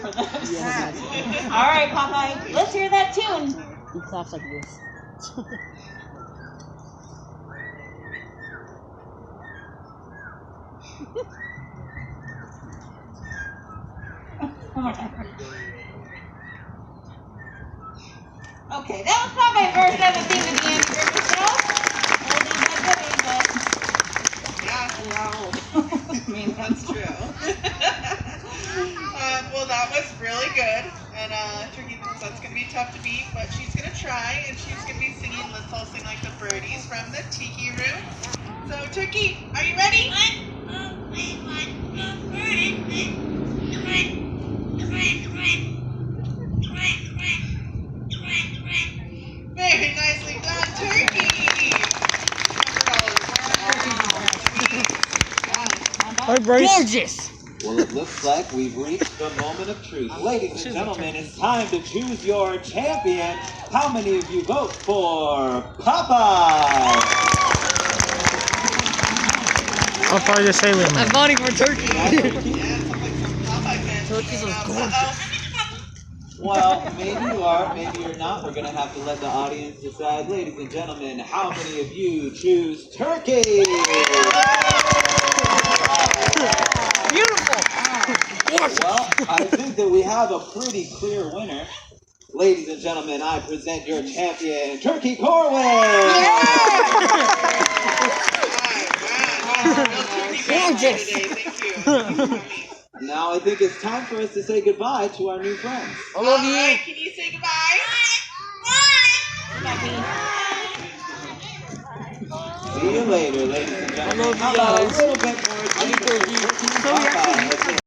for this. Yeah. All right, Popeye, let's hear that tune. He claps like this. Okay, that was Popeye's version of the theme of the answer show. Yeah, I mean, that's true. Well, that was really good, and Turkey thinks that's gonna be tough to beat, but she's gonna try, and she's gonna be singing "Let's All Sing Like the Birdies" from the Tiki Room. So, Turkey, are you ready? Very nicely done, Turkey. Gorgeous! Well, it looks like we've reached the moment of truth. Ladies and gentlemen, it's time to choose your champion. How many of you vote for Popeye? How far to say with I'm voting for Turkey. Turkey's are gorgeous. Well, maybe you are, maybe you're not. We're going to have to let the audience decide. Ladies and gentlemen, how many of you choose Turkey? Beautiful! Well, I think that we have a pretty clear winner. Ladies and gentlemen, I present your champion, Turkey Corwin! Gorgeous! Thank you. Now I think it's time for us to say goodbye to our new friends. I love All you! right, can you say goodbye? See you later, ladies and gentlemen. I love you How about guys. a little bit more attention for Turkey and Popeye?